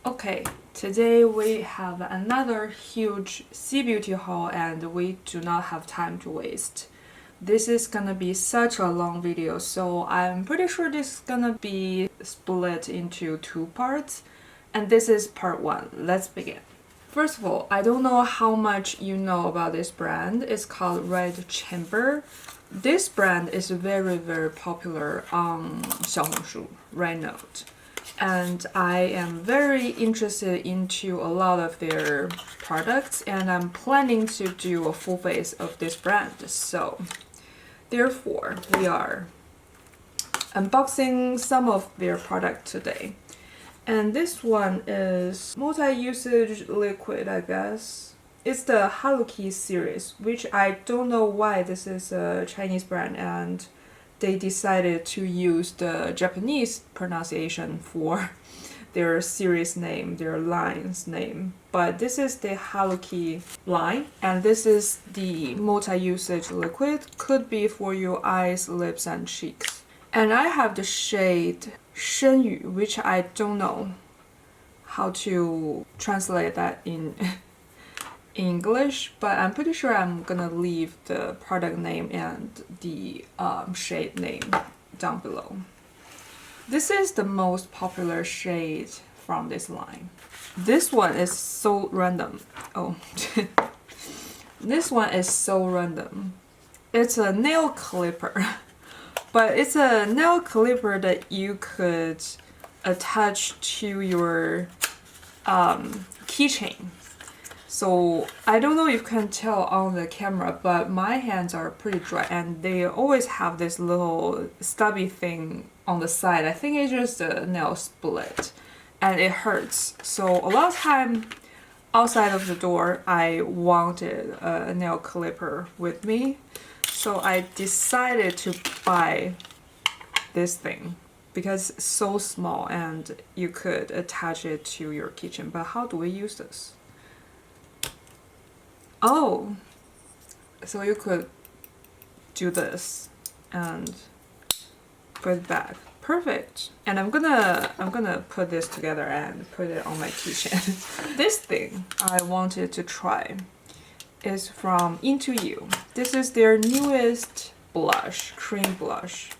Okay, today we have another huge Sea Beauty haul and we do not have time to waste. This is gonna be such a long video, so I'm pretty sure this is gonna be split into two parts, and this is part one. Let's begin. First of all, I don't know how much you know about this brand. It's called Red Chamber. This brand is very popular on 小红书right now. And I am very interested into a lot of their products, and I'm planning to do a full face of this brand. So therefore, we are unboxing some of their product today. And this one is multi-usage liquid, I guess. It's the HARUKl series, which I don't know why this is a Chinese brand and they decided to use the Japanese pronunciation for their series name, their line's name. But this is the HARUKl line, and this is the multi-usage liquid. Could be for your eyes, lips, and cheeks. And I have the shade 深语, which I don't know how to translate that in English, but I'm pretty sure I'm gonna leave the product name and the shade name down below. This is the most popular shade from this line. This one is so random. Oh, this one is so random. It's a nail clipper, but it's a nail clipper that you could attach to your keychain. So I don't know if you can tell on the camera, but my hands are pretty dry and they always have this little stubby thing on the side. I think it's just a nail split and it hurts. So a lot of time outside of the door, I wanted a nail clipper with me. So I decided to buy this thing because it's so small and you could attach it to your keychain. But how do we use this? Oh, so you could do this and put it back. Perfect. And I'm gonna put this together and put it on my keychain. This thing I wanted to try is from Into You. This is their newest blush, cream blush.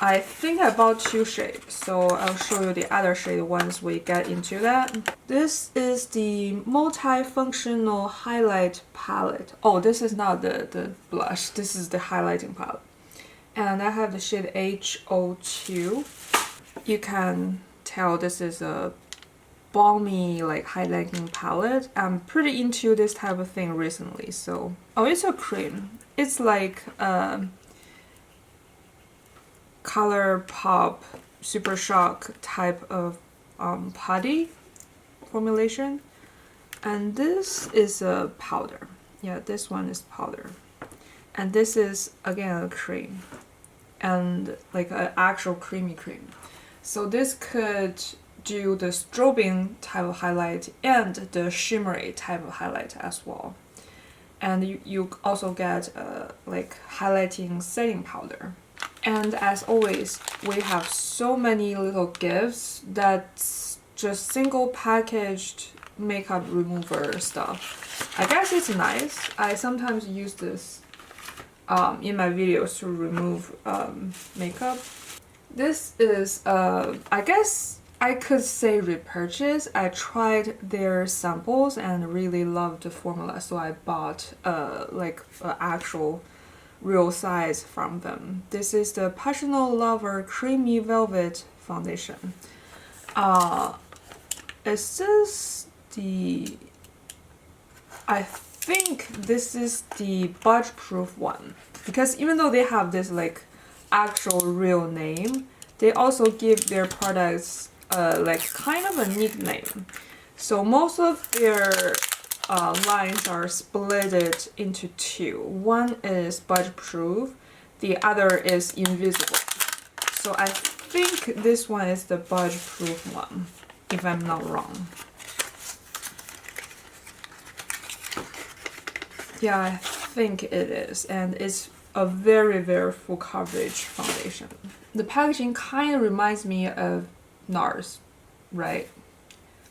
I think I bought two shades, so I'll show you the other shade once we get into that. This is the multifunctional highlight palette. Oh, this is not the blush, this is the highlighting palette. And I have the shade HO2. You can tell this is a balmy like highlighting palette. I'm pretty into this type of thing recently, so... Oh, it's a cream. It's like Color Pop Super Shock type of putty formulation, and this is a powder. Yeah, this one is powder, and this is again a cream, and like an actual creamy cream. So this could do the strobing type of highlight and the shimmery type of highlight as well. And you also get like highlighting setting powder. And as always, we have so many little gifts that's just single packaged makeup remover stuff. I guess it's nice. I sometimes use this in my videos to remove makeup. This is, I guess I could say repurchase. I tried their samples and really loved the formula, so I bought like an actual real size from them. This is the Passional Lover Creamy Velvet Foundation. Is this the... I think this is the budge proof one. Because even though they have this like actual real name, they also give their products like kind of a nickname. So most of their lines are split into two. One is budge proof, the other is invisible. So I think this one is the budge proof one, if I'm not wrong. Yeah, I think it is, and it's a very full coverage foundation. The packaging kind of reminds me of Nars, right?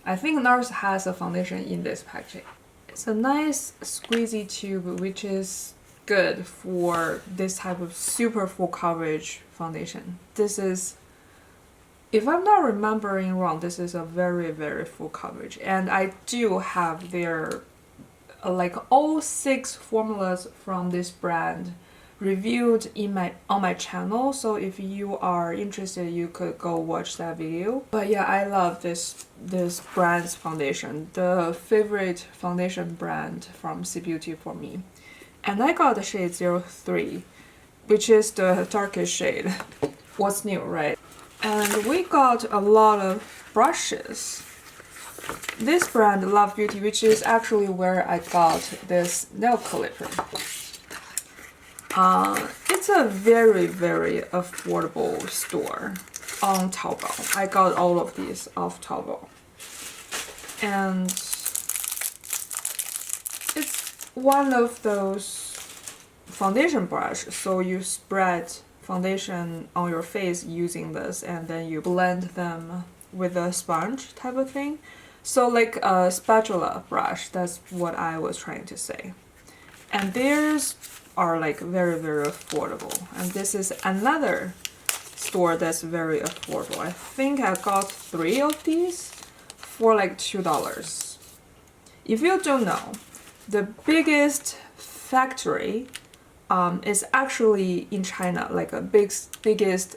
I think Nars has a foundation in this packaging. It's a nice squeezy tube, which is good for this type of super full coverage foundation. This is, if I'm not remembering wrong, this is a very, very full coverage. And I do have their, like all 6 formulas from this brand reviewed on my channel, so if you are interested you could go watch that video. But yeah, I love this brand's foundation, the favorite foundation brand from C Beauty for me. And I got the shade 03, which is the darkest shade. What's new, right? And we got a lot of brushes. This brand, Love Beauty, which is actually where I got this nail clipper. It's a very, very affordable store on Taobao. I got all of these off Taobao. And it's one of those foundation brushes, so you spread foundation on your face using this and then you blend them with a sponge type of thing. So like a spatula brush, that's what I was trying to say. And theirs are like very, very affordable. And this is another store that's very affordable. I think I got 3 of these for like $2. If you don't know, the biggest factory is actually in China. Like a biggest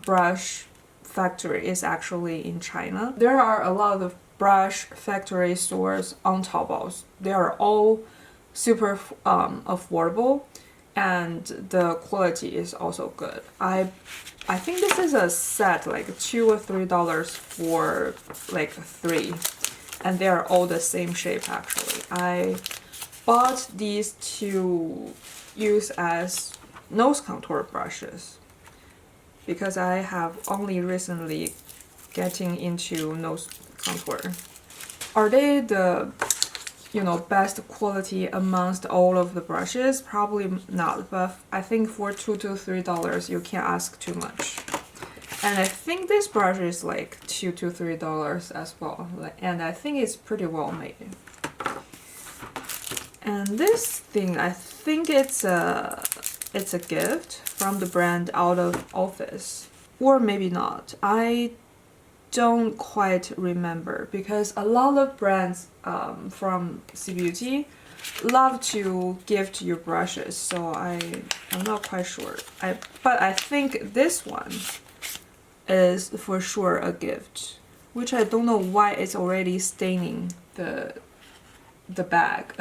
brush factory is actually in China. There are a lot of brush factory stores on Taobao. They are all super affordable, and the quality is also good. I think this is a set, like $2 or $3 for like 3, and they are all the same shape actually. I bought these to use as nose contour brushes because I have only recently getting into nose contour. Are they the best quality amongst all of the brushes? Probably not, but I think for $2 to $3 you can't ask too much. And I think this brush is like $2 to $3 as well, and I think it's pretty well made. And this thing, I think it's a gift from the brand Out of Office, or maybe not. I don't quite remember because a lot of brands from C Beauty love to gift you brushes, so I'm not quite sure. But I think this one is for sure a gift, which I don't know why it's already staining the bag.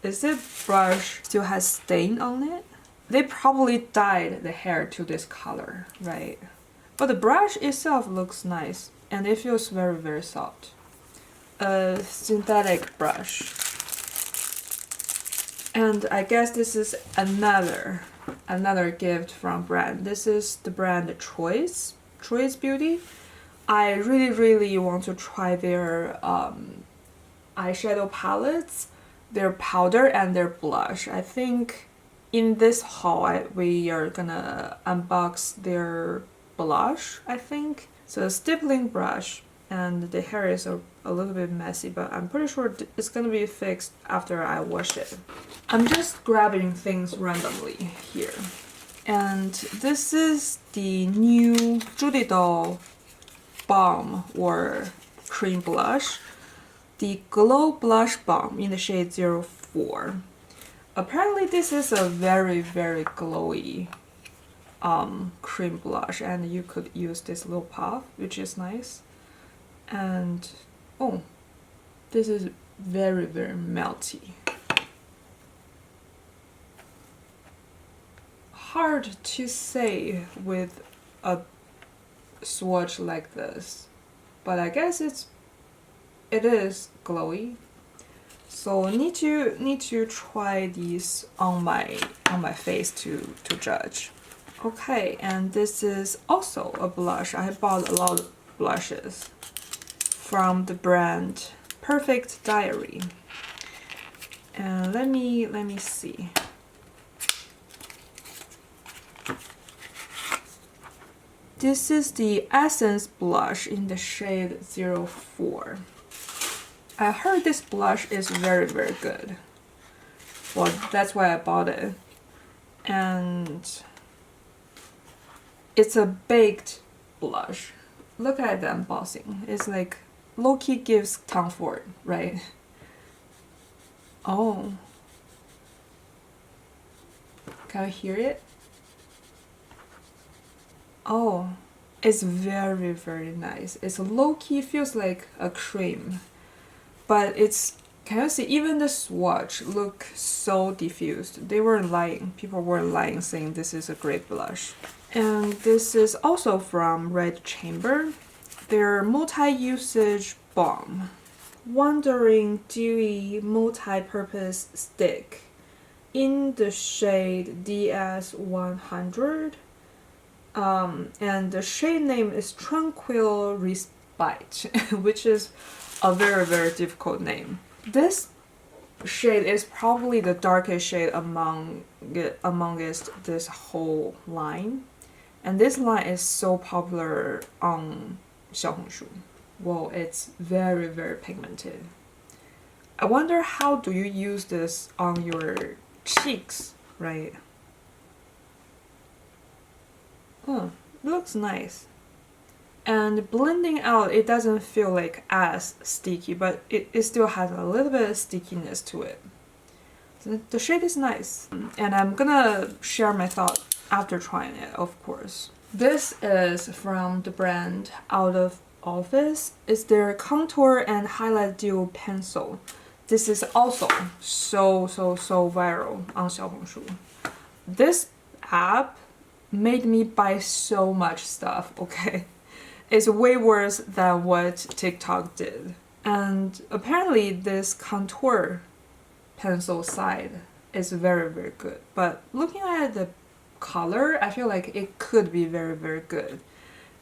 Is it brush still has stain on it? They probably dyed the hair to this color, right? But the brush itself looks nice. And it feels very, very soft. A synthetic brush. And I guess this is another gift from brand. This is the brand Choice Beauty. I really, really want to try their eyeshadow palettes, their powder, and their blush. I think in this haul we are gonna unbox their blush, I think. So a stippling brush, and the hair is a little bit messy, but I'm pretty sure it's gonna be fixed after I wash it. I'm just grabbing things randomly here. And this is the new Judy Doll Balm or Cream Blush. The Glow Blush Balm in the shade 04. Apparently this is a very, very glowy cream blush, and you could use this little puff, which is nice. And oh, this is very, very melty. Hard to say with a swatch like this, but I guess it is glowy. So need to try these on my face to judge. Okay, and this is also a blush. I bought a lot of blushes from the brand Perfect Diary. And let me see. This is the Essence blush in the shade 04. I heard this blush is very, very good. Well, that's why I bought it. And it's a baked blush. Look at the embossing. It's like low-key gives Tom Ford, right? Oh. Can you hear it? Oh, it's very, very nice. It's low-key, feels like a cream. But it's, can you see, even the swatch look so diffused. They were lying. People were lying saying this is a great blush. And this is also from Red Chamber. Their multi-usage balm. Wandering Dewy Multi-Purpose Stick in the shade DS100. And the shade name is Tranquil Respite, which is a very, very difficult name. This shade is probably the darkest shade amongst this whole line. And this line is so popular on Xiaohongshu. Well, it's very, very pigmented. I wonder how do you use this on your cheeks, right? Oh, looks nice. And blending out, it doesn't feel like as sticky, but it still has a little bit of stickiness to it. So the shade is nice. And I'm gonna share my thoughts after trying it, of course. This is from the brand Out of Office. It's their contour and highlight duo pencil. This is also so viral on Xiaohongshu. This app made me buy so much stuff, okay? It's way worse than what TikTok did. And apparently this contour pencil side is very, very good. But looking at the color, I feel like it could be very, very good.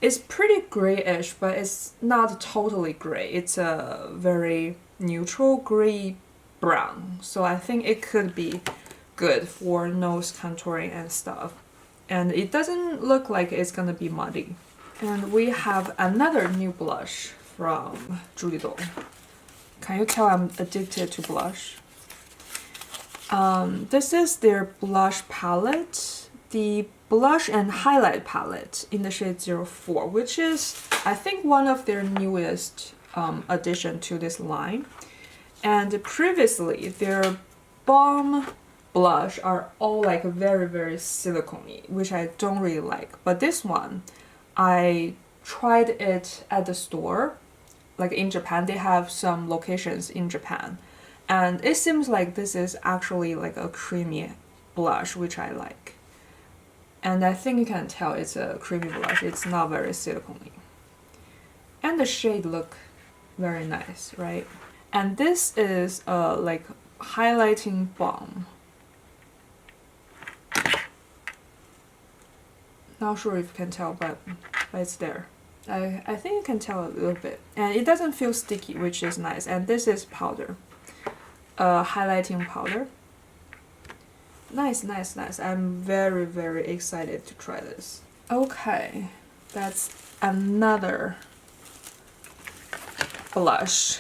It's pretty grayish, but it's not totally gray. It's a very neutral gray brown. So I think it could be good for nose contouring and stuff. And it doesn't look like it's gonna be muddy. And we have another new blush from Judydoll. Can you tell I'm addicted to blush? This is their blush palette, the blush and highlight palette in the shade 04, which is, I think, one of their newest addition to this line. And previously, their balm blush are all like very, very silicone-y, which I don't really like. But this one, I tried it at the store, like in Japan. They have some locations in Japan. And it seems like this is actually like a creamy blush, which I like. And I think you can tell it's a creamy blush. It's not very silicone-y. And the shade look very nice, right? And this is like highlighting balm. Not sure if you can tell, but it's there. I think you can tell a little bit. And it doesn't feel sticky, which is nice. And this is powder. Highlighting powder. Nice, nice, nice. I'm very, very excited to try this. Okay, that's another blush.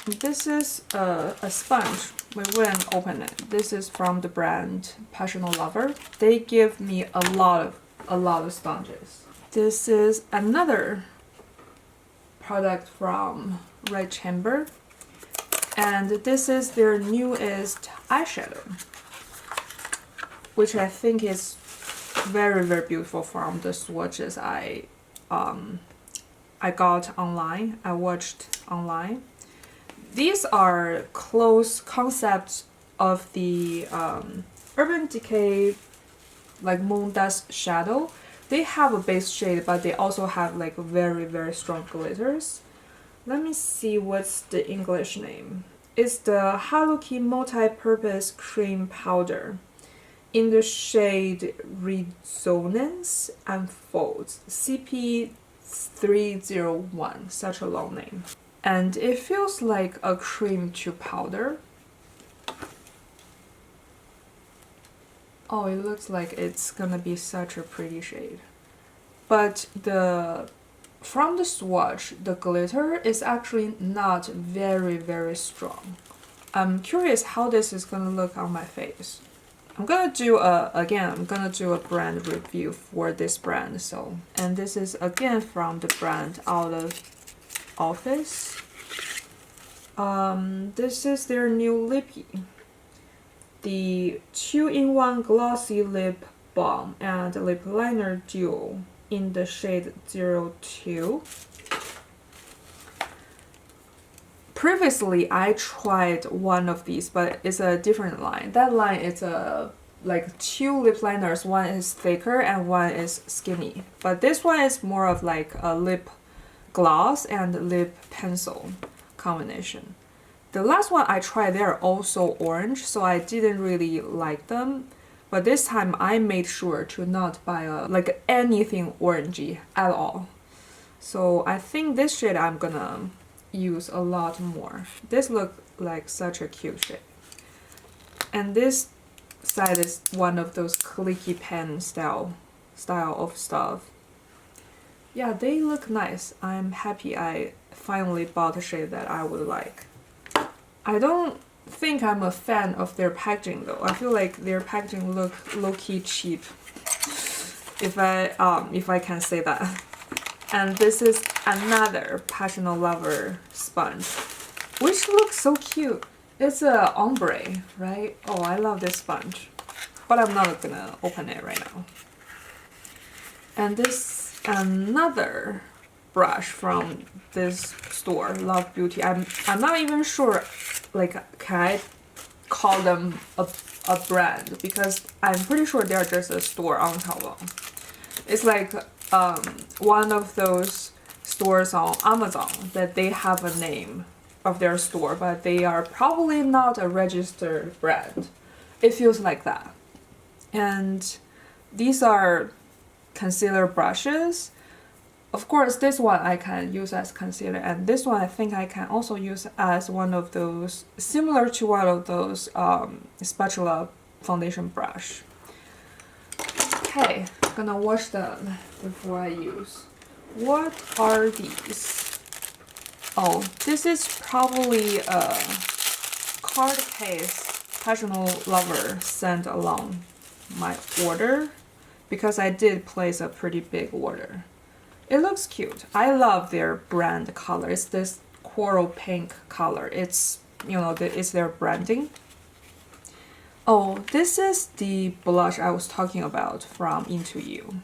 This is a sponge. We wouldn't open it. This is from the brand Passional Lover. They give me a lot of sponges. This is another product from Red Chamber. And this is their newest eyeshadow, which I think is very, very beautiful from the swatches I got online. I watched online. These are close concepts of the Urban Decay like Moon Dust Shadow. They have a base shade, but they also have like very, very strong glitters. Let me see what's the English name. It's the HARUKl Multi-Purpose Cream Powder in the shade Resonance and Folds CP301, such a long name. And it feels like a cream to powder. Oh, it looks like it's gonna be such a pretty shade. But the from the swatch, the glitter is actually not very strong. I'm curious how this is gonna look on my face. I'm gonna do a brand review for this brand. So, and this is again from the brand Out of Office. This is their new lippy, the 2-in-1 glossy lip balm and lip liner duo in the shade 02. Previously, I tried one of these, but it's a different line. That line is like 2 lip liners. One is thicker and one is skinny. But this one is more of like a lip gloss and lip pencil combination. The last one I tried, they're also orange, so I didn't really like them. But this time I made sure to not buy like anything orangey at all. So I think this shade I'm gonna use a lot more. This looks like such a cute shade. And this side is one of those clicky pen style of stuff. Yeah, they look nice. I'm happy I finally bought a shade that I would like. I don't think I'm a fan of their packaging though. I feel like their packaging look low-key cheap, if I can say that. And this is another Passional Lover sponge, which looks so cute. It's a ombre, right? Oh, I love this sponge, but I'm not gonna open it right now. And this another brush from this store, Love Beauty. I'm not even sure, like, can I call them a brand, because I'm pretty sure they're just a store on Taobao. It's like one of those stores on Amazon that they have a name of their store, but they are probably not a registered brand. It feels like that. And these are concealer brushes. Of course, this one I can use as concealer, and this one I think I can also use as one of those, similar to one of those spatula foundation brush. Okay, I'm gonna wash them before I use. What are these? Oh, this is probably a card case Passional Lover sent along my order, because I did place a pretty big order. It looks cute. I love their brand color. It's this coral pink color. It's, you know, it's their branding. Oh, this is the blush I was talking about from Into You.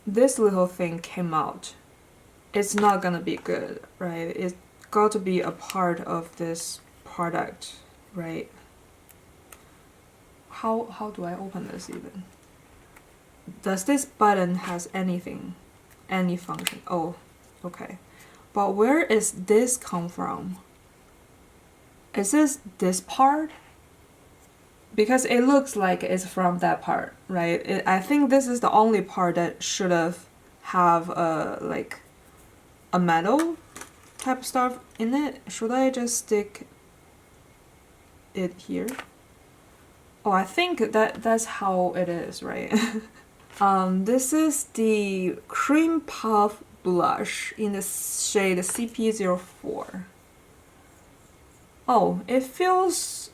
This little thing came out. It's not gonna be good, right? It's got to be a part of this product, right? How do I open this even? Does this button has anything, any function? Oh, okay. But where is this come from? Is this part? Because it looks like it's from that part, right? I think this is the only part that should have like a metal type stuff in it. Should I just stick it here? Oh, I think that's how it is, right? This is the Cream Puff blush in the shade CP04. Oh, it feels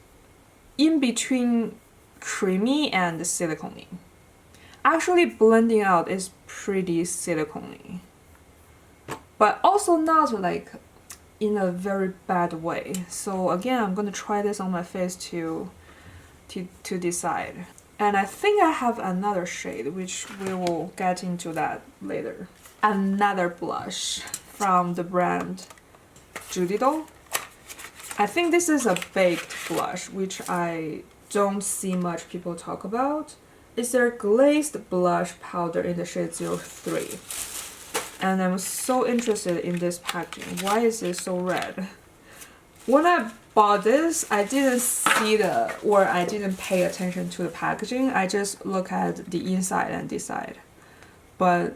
in between creamy and silicone-y. Actually, blending out is pretty silicone-y, but also not like in a very bad way. So again, I'm gonna try this on my face to decide. And I think I have another shade, which we will get into that later. Another blush from the brand Judy Doll. I think this is a baked blush, which I don't see much people talk about. It's their glazed blush powder in the shade 03. And I'm so interested in this packaging. Why is it so red? When I bought this, I didn't see I didn't pay attention to the packaging. I just look at the inside and decide. But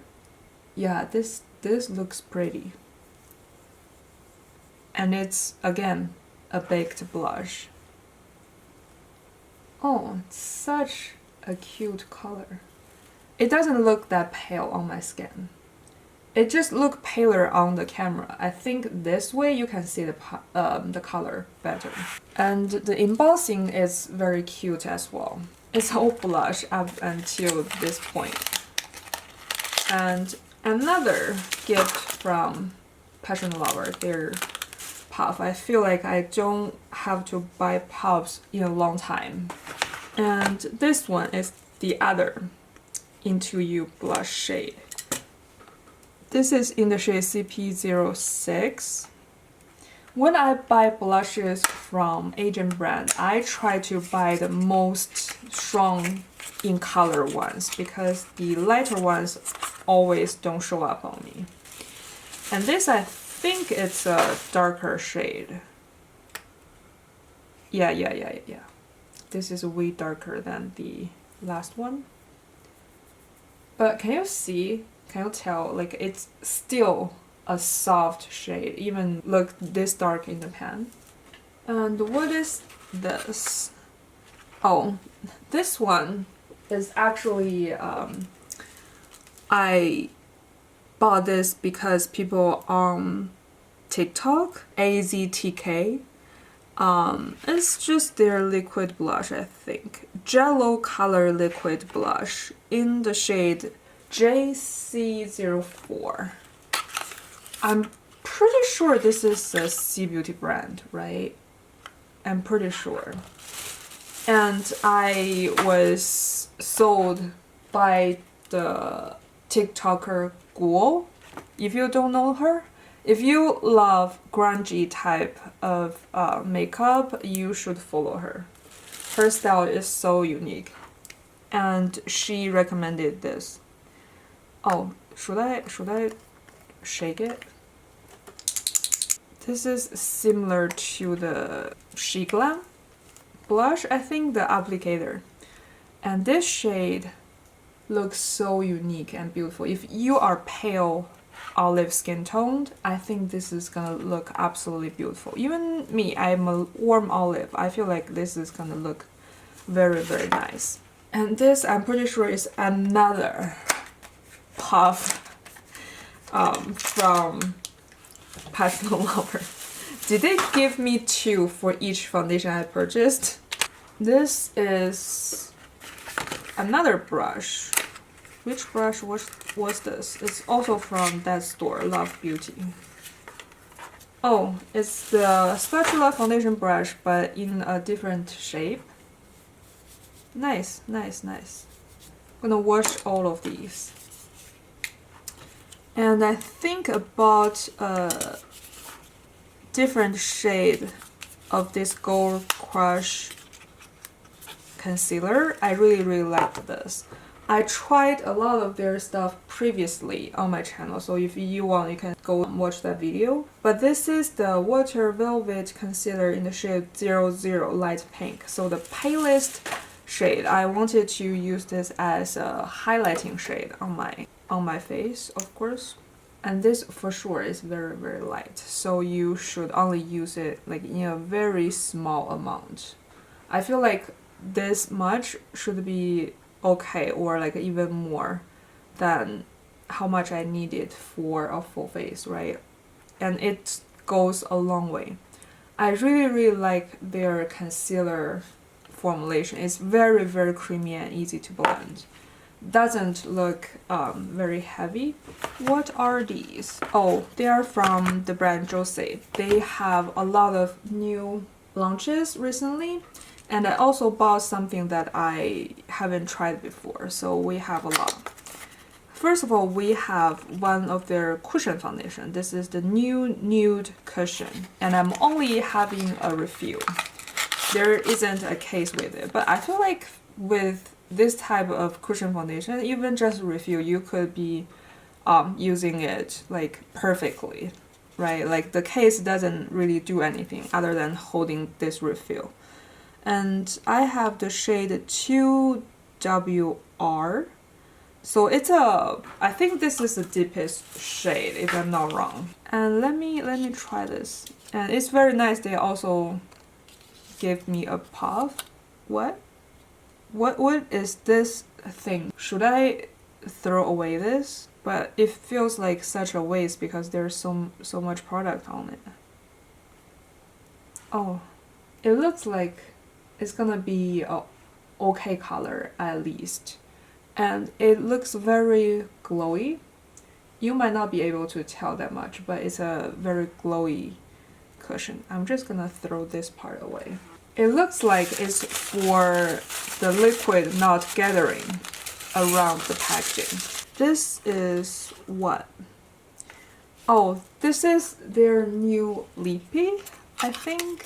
yeah, this looks pretty. And it's, again, a baked blush. Oh, such a cute color. It doesn't look that pale on my skin. It just look paler on the camera. I think this way you can see the color better. And the embossing is very cute as well. It's all blush up until this point. And another gift from Passional Lover, their puff. I feel like I don't have to buy puffs in a long time. And this one is the other Into You blush shade. This is in the shade CP06. When I buy blushes from Asian brand, I try to buy the most strong in color ones because the lighter ones always don't show up on me. And this, I think it's a darker shade. Yeah. This is way darker than the last one. But can you see? Can you tell? Like, it's still a soft shade, even look this dark in the pan. And what is this? Oh, this one is actually, I bought this because people on TikTok, AZTK, it's just their liquid blush, I think. Jello color liquid blush in the shade JC04. I'm pretty sure this is a C Beauty brand, right? I'm pretty sure. And I was sold by the TikToker Guo. If you don't know her, if you love grungy type of makeup, you should follow her. Her style is so unique. And she recommended this. Oh, should I shake it? This is similar to the She Glam blush, I think, the applicator. And this shade looks so unique and beautiful. If you are pale olive skin toned, I think this is gonna look absolutely beautiful. Even me, I'm a warm olive. I feel like this is gonna look very, very nice. And this, I'm pretty sure, is another puff from Passional Lover. Did they give me 2 for each foundation I purchased? This is another brush. Which brush was this? It's also from that store, Love Beauty. Oh, it's the spatula foundation brush, but in a different shape. Nice. I'm gonna wash all of these. And I think about a different shade of this Gold Crush concealer. I really like this. I tried a lot of their stuff previously on my channel, so if you want, you can go and watch that video. But this is the Water Velvet Concealer in the shade 00 Light Pink. So the palest shade. I wanted to use this as a highlighting shade on my face, of course. And this for sure is very light. So you should only use it like in a very small amount. I feel like this much should be okay, or like even more than how much I needed for a full face, right? And it goes a long way. I really like their concealer formulation. It's very creamy and easy to blend. Doesn't look very heavy. What are these? Oh, they are from the brand Joocyee. They have a lot of new launches recently. And I also bought something that I haven't tried before, so we have a lot. First of all, we have one of their cushion foundation. This is the new nude cushion, and I'm only having a refill. There isn't a case with it, but I feel like with this type of cushion foundation, even just refill, you could be using it like perfectly, right? Like the case doesn't really do anything other than holding this refill. And I have the shade 2WR. So it's I think this is the deepest shade, if I'm not wrong. And let me try this. And it's very nice. They also give me a puff. What is this thing? Should I throw away this, but it feels like such a waste because there's so much product on it. Oh, it looks like it's gonna be a okay color at least, and it looks very glowy. You might not be able to tell that much, but it's a very glowy cushion. I'm just gonna throw this part away. It looks like it's for the liquid not gathering around the packaging. This is what? Oh, this is their new lippy, I think.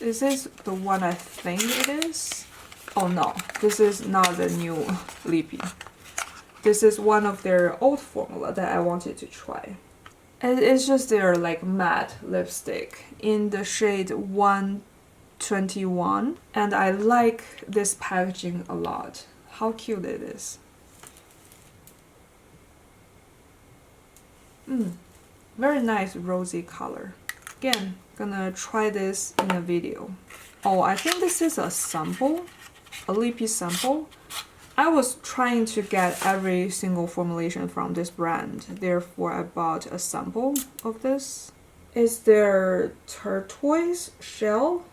Is this the one I think it is? Oh no, this is not the new lippy. This is one of their old formula that I wanted to try. And it's just their like matte lipstick in the shade 121. And I like this packaging a lot. How cute it is. Very nice rosy color. Again, gonna try this in a video. Oh, I think this is a sample, a lippy sample. I was trying to get every single formulation from this brand, therefore I bought a sample of this. It's their turquoise shell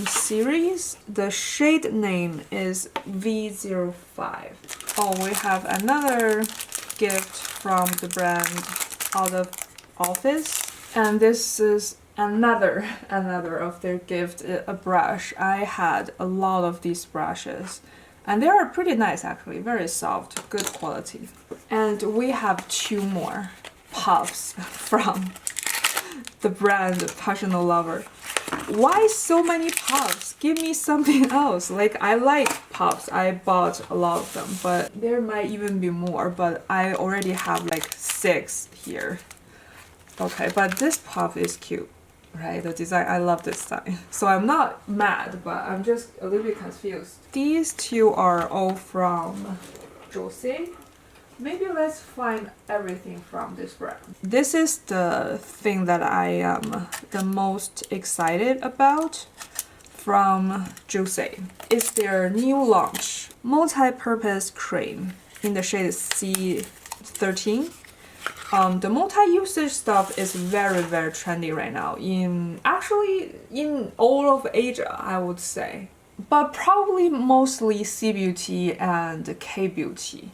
series. The shade name is V05. Oh, we have another gift from the brand Out of Office, and this is another of their gift, a brush. I had a lot of these brushes and they are pretty nice actually, very soft, good quality. And we have 2 more puffs from the brand Passional Lover. Why so many puffs? Give me something else. Like, I like puffs, I bought a lot of them, but there might even be more, but I already have like 6 here. Okay, but this puff is cute, right? The design, I love this design. So I'm not mad, but I'm just a little bit confused. These 2 are all from Joocyee. Maybe let's find everything from this brand. This is the thing that I am the most excited about from Joocyee. It's their new launch, multi-purpose cream in the shade C13. The multi-usage stuff is very trendy right now actually in all of Asia, I would say, but probably mostly C Beauty and K Beauty.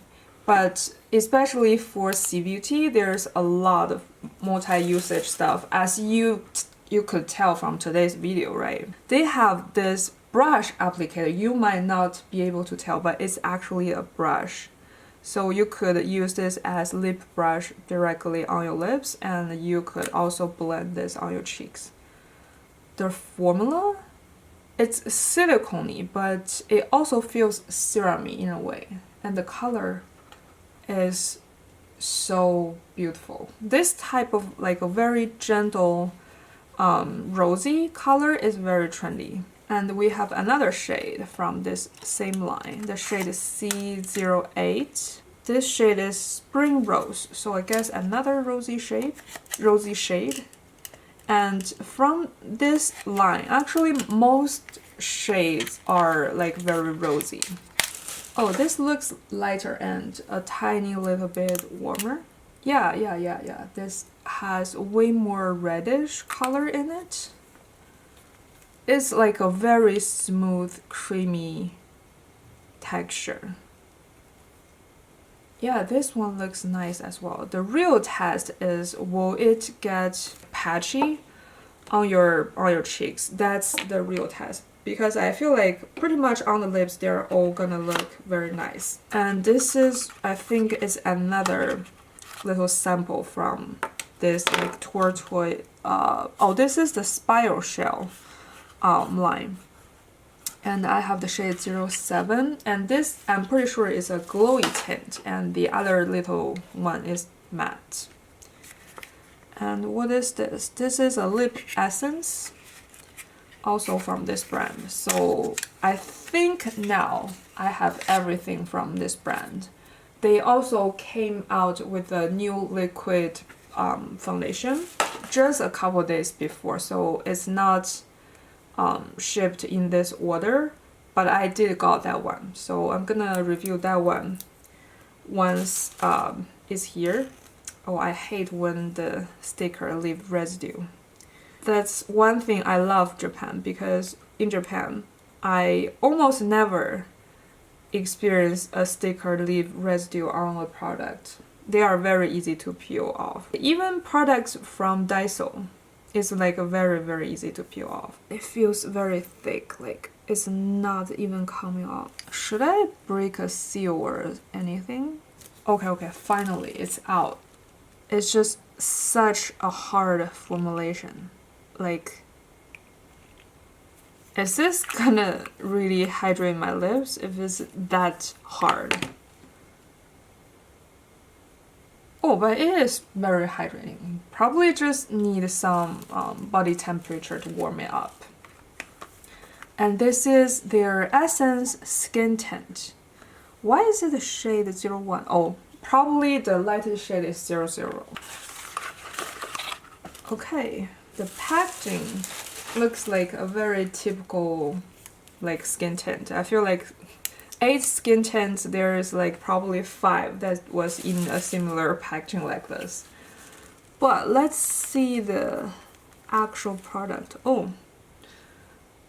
But especially for C Beauty, there's a lot of multi-usage stuff, as you could tell from today's video, right? They have this brush applicator. You might not be able to tell, but it's actually a brush. So you could use this as lip brush directly on your lips, and you could also blend this on your cheeks. The formula, it's silicone-y, but it also feels serum-y in a way. And the color is so beautiful. This type of like a very gentle rosy color is very trendy. And we have another shade from this same line. The shade is C08. This shade is Spring Rose, so I guess another rosy shade. And from this line, actually most shades are like very rosy. Oh, this looks lighter and a tiny little bit warmer. Yeah. This has way more reddish color in it. It's like a very smooth, creamy texture. Yeah, this one looks nice as well. The real test is, will it get patchy on your cheeks? That's the real test. Because I feel like pretty much on the lips, they're all gonna look very nice. And this is, I think, is another little sample from this like tortoise. Oh, this is the spiral shell line. And I have the shade 07, and this I'm pretty sure is a glowy tint, and the other little one is matte. And what is this? This is a lip essence, also from this brand. So I think now I have everything from this brand. They also came out with a new liquid foundation just a couple days before, so it's not shipped in this order, but I did got that one, so I'm gonna review that one once it's here. Oh, I hate when the sticker leave residue. That's one thing I love Japan, because in Japan I almost never experience a sticker leave residue on a product. They are very easy to peel off. Even products from Daiso is like very easy to peel off. It feels very thick, like it's not even coming off. Should I break a seal or anything? Okay, finally it's out. It's just such a hard formulation. Like, is this gonna really hydrate my lips if it's that hard? Oh, but it is very hydrating. Probably just need some body temperature to warm it up. And this is their Essence Skin Tint. Why is it the shade 01? Oh, probably the lightest shade is 00. Okay, the packaging looks like a very typical like skin tint. I feel like 8 skin tints, there is like probably 5 that was in a similar packaging like this. But let's see the actual product. Oh,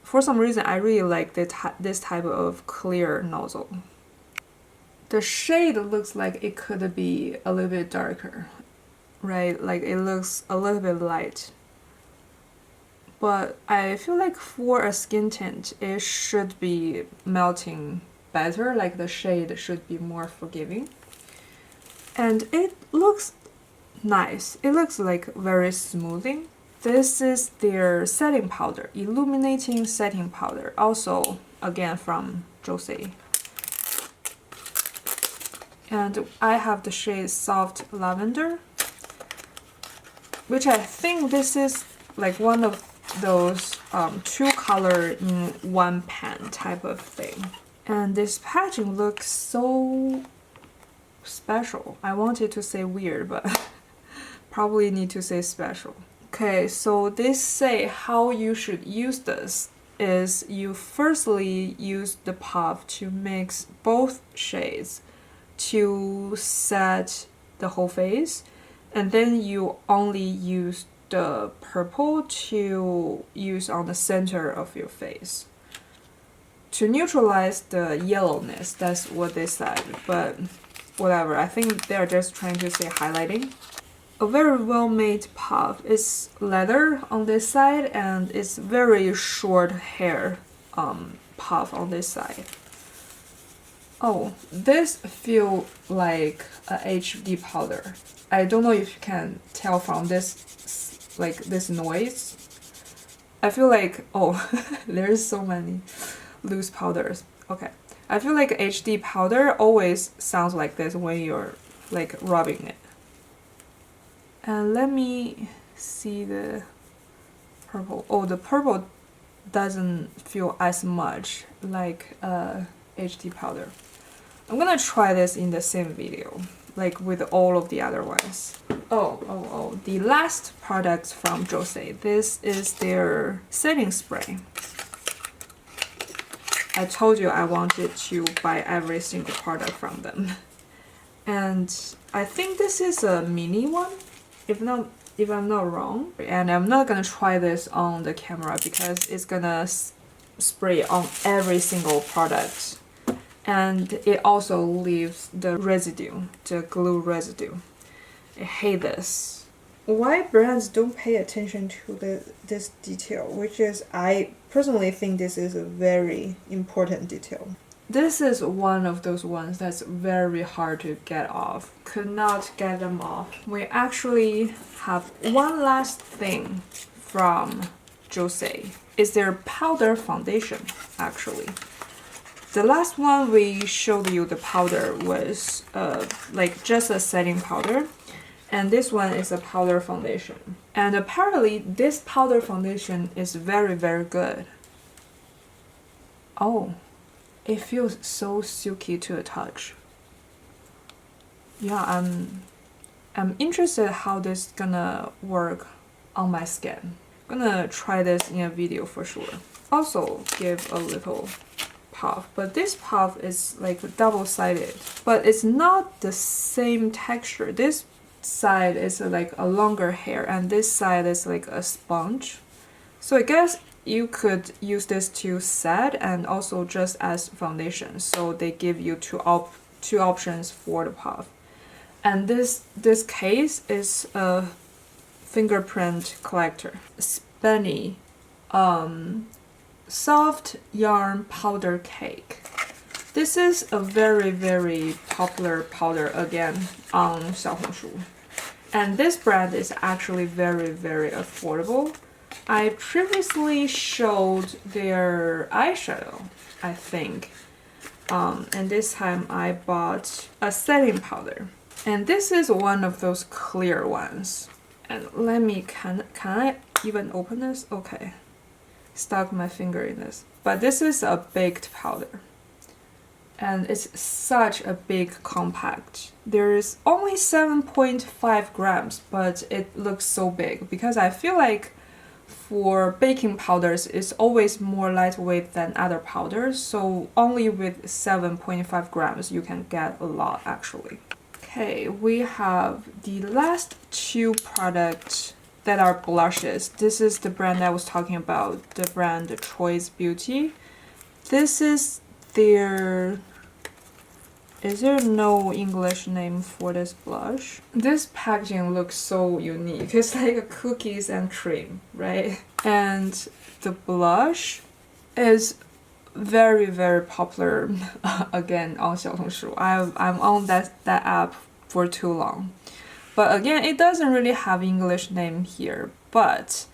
for some reason I really like this type of clear nozzle. The shade looks like it could be a little bit darker, right? Like it looks a little bit light. But I feel like for a skin tint, it should be melting better, like the shade should be more forgiving. And it looks nice. It looks like very smoothing. This is their setting powder, illuminating setting powder, also again from Joocyee. And I have the shade Soft Lavender, which I think this is like one of those 2 color in 1 pan type of thing. And this packaging looks so special. I wanted to say weird, but probably need to say special. Okay, so they say how you should use this is you firstly use the puff to mix both shades to set the whole face, and then you only use the purple to use on the center of your face to neutralize the yellowness. That's what they said, but whatever. I think they're just trying to say highlighting. A very well-made puff. It's leather on this side and it's very short hair puff on this side. Oh, this feels like a HD powder. I don't know if you can tell from this, like this noise. I feel like, oh, there's so many loose powders. Okay, I feel like HD powder always sounds like this when you're like rubbing it. And let me see the purple. Oh, the purple doesn't feel as much like HD powder. I'm gonna try this in the same video, like with all of the other ones. Oh, the last product from Joocyee. This is their setting spray. I told you I wanted to buy every single product from them. And I think this is a mini one, if I'm not wrong. And I'm not gonna try this on the camera because it's gonna spray on every single product. And it also leaves the residue, the glue residue. I hate this. Why brands don't pay attention to this detail, which is, I personally think this is a very important detail. This is one of those ones that's very hard to get off. Could not get them off. We actually have one last thing from Joocyee. It's their powder foundation, actually. The last one we showed you the powder was like just a setting powder, and this one is a powder foundation. And apparently this powder foundation is very good. Oh, it feels so silky to the touch. Yeah, I'm interested how this is gonna work on my skin. I'm gonna try this in a video for sure. Also give a little puff, but this puff is like double-sided, but it's not the same texture. This side is like a longer hair and this side is like a sponge. So I guess you could use this to set and also just as foundation. So they give you two options for the puff. And this case is a fingerprint collector. Spenny soft yarn powder cake. This is a very, very popular powder again on Xiaohongshu. And this brand is actually very, very affordable. I previously showed their eyeshadow, I think. And this time I bought a setting powder. And this is one of those clear ones. And let me, can I even open this? Okay. Stuck my finger in this. But this is a baked powder. And it's such a big compact. There's only 7.5 grams, but it looks so big because I feel like for baking powders, it's always more lightweight than other powders. So only with 7.5 grams, you can get a lot actually. Okay, we have the last two products that are blushes. This is the brand I was talking about, the brand Choice Beauty. This is their... Is there no English name for this blush? This packaging looks so unique. It's like a cookies and cream, right? And the blush is very, very popular again on Xiaohongshu. I'm on that app for too long. But again, it doesn't really have English name here. But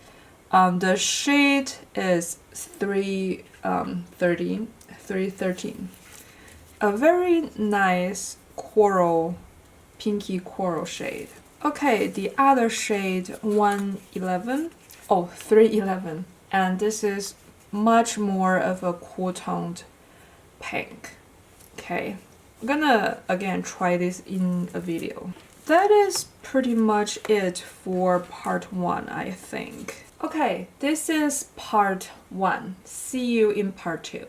the shade is 313. A very nice coral, pinky coral shade. Okay, the other shade 111. Oh, 311. And this is much more of a cool toned pink. Okay, I'm gonna again try this in a video. That is pretty much it for part 1, I think. Okay, this is part 1. See you in part 2.